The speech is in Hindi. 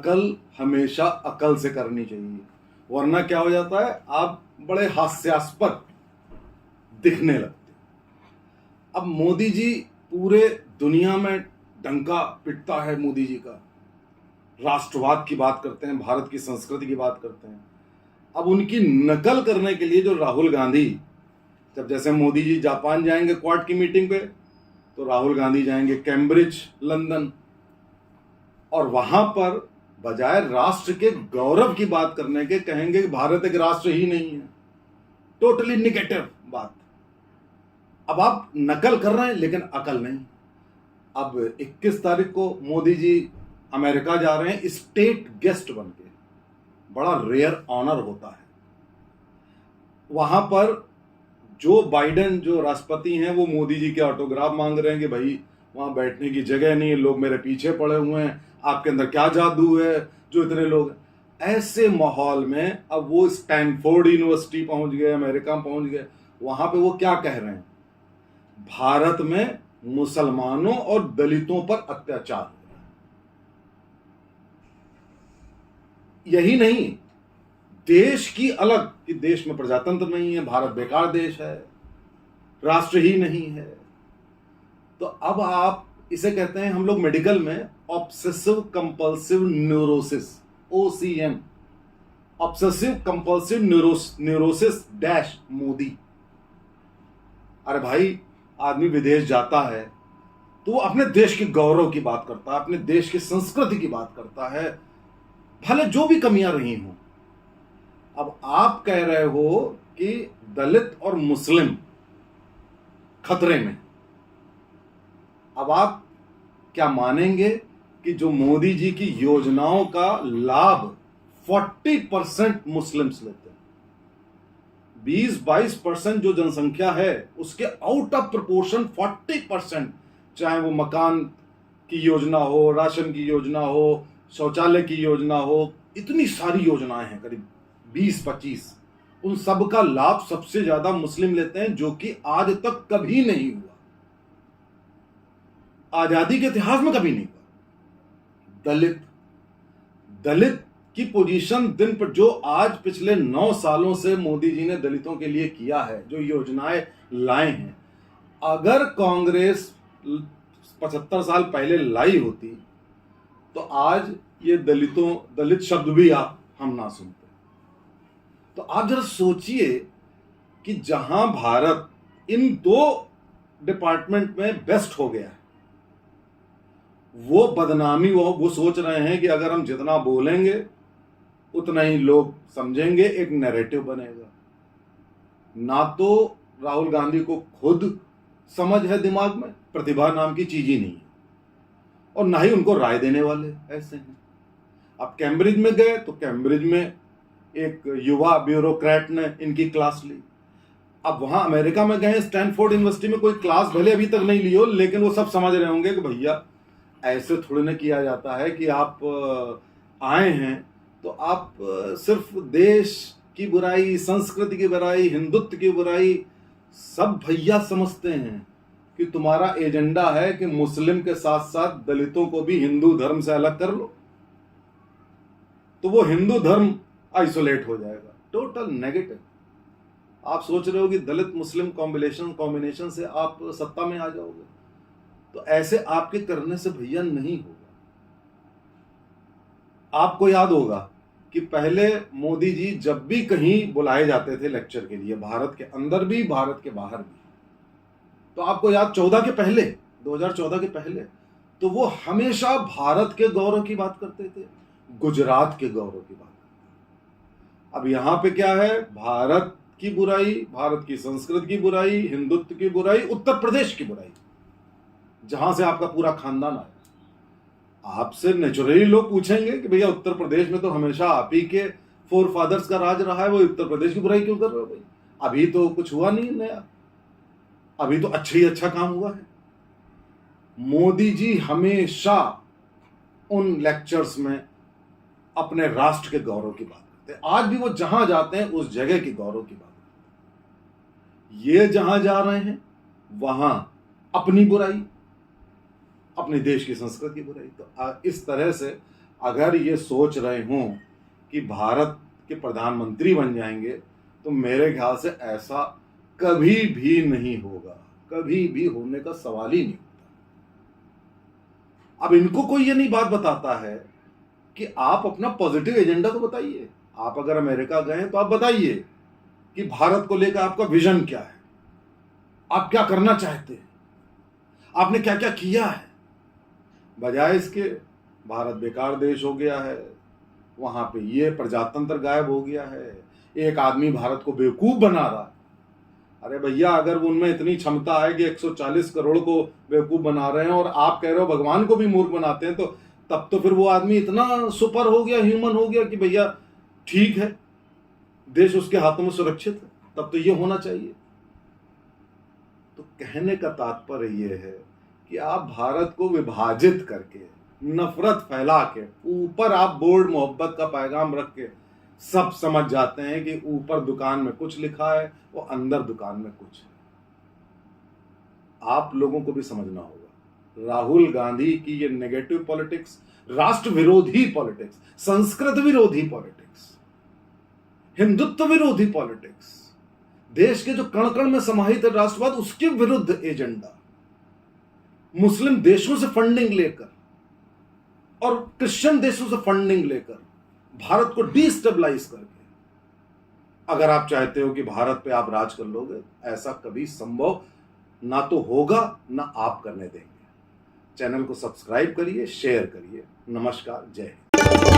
नकल हमेशा अकल से करनी चाहिए, वरना क्या हो जाता है, आप बड़े हास्यास्पद दिखने लगते। अब मोदी जी पूरे दुनिया में डंका पिटता है, मोदी जी का राष्ट्रवाद की बात करते हैं, भारत की संस्कृति की बात करते हैं। अब उनकी नकल करने के लिए जो राहुल गांधी, जब जैसे मोदी जी जापान जाएंगे क्वाड की मीटिंग पे, तो राहुल गांधी जाएंगे कैम्ब्रिज लंदन, और वहां पर बजाय राष्ट्र के गौरव की बात करने के कहेंगे कि भारत एक राष्ट्र ही नहीं है। टोटली निगेटिव बात। अब आप नकल कर रहे हैं लेकिन अकल नहीं। अब 21 तारीख को मोदी जी अमेरिका जा रहे हैं स्टेट गेस्ट बन के, बड़ा रेयर ऑनर होता है। वहां पर जो बाइडेन जो राष्ट्रपति हैं वो मोदी जी के ऑटोग्राफ मांग रहे हैं कि भाई वहां बैठने की जगह नहीं है, लोग मेरे पीछे पड़े हुए हैं, आपके अंदर क्या जादू है जो इतने लोग। ऐसे माहौल में अब वो स्टैनफोर्ड यूनिवर्सिटी पहुंच गए, अमेरिका पहुंच गए, वहां पे वो क्या कह रहे हैं, भारत में मुसलमानों और दलितों पर अत्याचार हो रहा है। यही नहीं, देश की अलग, कि देश में प्रजातंत्र नहीं है, भारत बेकार देश है, राष्ट्र ही नहीं है। तो अब आप इसे कहते हैं हम लोग मेडिकल में obsessive compulsive neurosis, OCN, obsessive compulsive neurosis dash Modi. अरे भाई, आदमी विदेश जाता है तो वो अपने देश के गौरव की बात करता है, अपने देश की संस्कृति की बात करता है, भले जो भी कमियां रही हों। अब आप कह रहे हो कि दलित और मुस्लिम खतरे में। अब आप क्या मानेंगे कि जो मोदी जी की योजनाओं का लाभ 40% मुस्लिम्स लेते हैं, 20-22% जो जनसंख्या है उसके आउट ऑफ प्रोपोर्शन 40%, चाहे वो मकान की योजना हो, राशन की योजना हो, शौचालय की योजना हो, इतनी सारी योजनाएं हैं, करीब 20-25, उन सब का लाभ सबसे ज्यादा मुस्लिम लेते हैं, जो कि आज तक कभी नहीं हुआ, आजादी के इतिहास में कभी नहीं हुआ। दलित की पोजीशन दिन पर, जो आज पिछले 9 सालों से मोदी जी ने दलितों के लिए किया है, जो योजनाएं लाए हैं, अगर कांग्रेस 75 साल पहले लाई होती तो आज ये दलित शब्द भी हम ना सुनते। तो आप जरा सोचिए कि जहां भारत इन 2 डिपार्टमेंट में बेस्ट हो गया है, वो बदनामी वो सोच रहे हैं कि अगर हम जितना बोलेंगे उतना ही लोग समझेंगे, एक नैरेटिव बनेगा। ना तो राहुल गांधी को खुद समझ है दिमाग में, प्रतिभा नाम की चीज ही नहीं है, और ना ही उनको राय देने वाले ऐसे हैं। अब कैम्ब्रिज में गए तो कैम्ब्रिज में एक युवा ब्यूरोक्रेट ने इनकी क्लास ली। अब वहां अमेरिका में गए, स्टैनफोर्ड यूनिवर्सिटी में कोई क्लास भले अभी तक नहीं ली हो, लेकिन वो सब समझ रहे होंगे कि भैया ऐसे थोड़ी ना किया जाता है कि आप आए हैं तो आप सिर्फ देश की बुराई, संस्कृति की बुराई, हिंदुत्व की बुराई सब भैया समझते हैं कि तुम्हारा एजेंडा है कि मुस्लिम के साथ साथ दलितों को भी हिंदू धर्म से अलग कर लो, तो वो हिंदू धर्म आइसोलेट हो जाएगा। Total negative. आप सोच रहे हो कि दलित मुस्लिम कॉम्बिनेशन से आप सत्ता में आ जाओगे, तो ऐसे आपके करने से भैया नहीं होगा। आपको याद होगा कि पहले मोदी जी जब भी कहीं बुलाए जाते थे लेक्चर के लिए, भारत के अंदर भी भारत के बाहर भी, तो आपको याद 2014 के पहले तो वो हमेशा भारत के गौरव की बात करते थे, गुजरात के गौरव की बात। अब यहां पे क्या है, भारत की बुराई, भारत की संस्कृति की बुराई, हिंदुत्व की बुराई, उत्तर प्रदेश की बुराई, जहां से आपका पूरा खानदान आया। आपसे नेचुरली लोग पूछेंगे कि भैया उत्तर प्रदेश में तो हमेशा आप ही के फोर फादर्स का राज रहा है, वो उत्तर प्रदेश की बुराई क्यों कर रहे हो भाई? अभी तो कुछ हुआ नहीं नया, अभी तो अच्छा ही अच्छा काम हुआ है। मोदी जी हमेशा उन लेक्चर्स में अपने राष्ट्र के गौरव की बात करते हैं। आज भी वो जहां जाते हैं उस जगह की गौरव की बात करते हैं। ये जहां जा रहे हैं वहां अपनी बुराई, अपने देश की संस्कृति की बुराई। तो इस तरह से अगर ये सोच रहे हों कि भारत के प्रधानमंत्री बन जाएंगे तो मेरे ख्याल से ऐसा कभी भी नहीं होगा, कभी भी होने का सवाल ही नहीं होता। अब इनको कोई ये नहीं बात बताता है कि आप अपना पॉजिटिव एजेंडा तो बताइए। आप अगर अमेरिका गए तो आप बताइए कि भारत को लेकर आपका विजन क्या है, आप क्या करना चाहते हैं, आपने क्या क्या किया है। बजाय इसके भारत बेकार देश हो गया है, वहां पे ये प्रजातंत्र गायब हो गया है, एक आदमी भारत को बेवकूफ बना रहा है। अरे भैया, अगर उनमें इतनी क्षमता है कि 140 करोड़ को बेवकूफ बना रहे हैं और आप कह रहे हो भगवान को भी मूर्ख बनाते हैं, तो तब तो फिर वो आदमी इतना सुपर हो गया, ह्यूमन हो गया कि भैया ठीक है, देश उसके हाथों में सुरक्षित है, तब तो ये होना चाहिए। तो कहने का तात्पर्य ये है कि आप भारत को विभाजित करके, नफरत फैला के, ऊपर आप बोर्ड मोहब्बत का पैगाम रख के सब समझ जाते हैं कि ऊपर दुकान में कुछ लिखा है, वो अंदर दुकान में कुछ है। आप लोगों को भी समझना होगा, राहुल गांधी की ये नेगेटिव पॉलिटिक्स, राष्ट्र विरोधी पॉलिटिक्स, संस्कृत विरोधी पॉलिटिक्स, हिंदुत्व विरोधी पॉलिटिक्स, देश के जो कण कण में समाहित है राष्ट्रवाद, उसके विरुद्ध एजेंडा, मुस्लिम देशों से फंडिंग लेकर और क्रिश्चियन देशों से फंडिंग लेकर भारत को डिस्टेबलाइज करके अगर आप चाहते हो कि भारत पे आप राज कर लोगे, ऐसा कभी संभव ना तो होगा ना आप करने देंगे। चैनल को सब्सक्राइब करिए, शेयर करिए। नमस्कार, जय हिंद।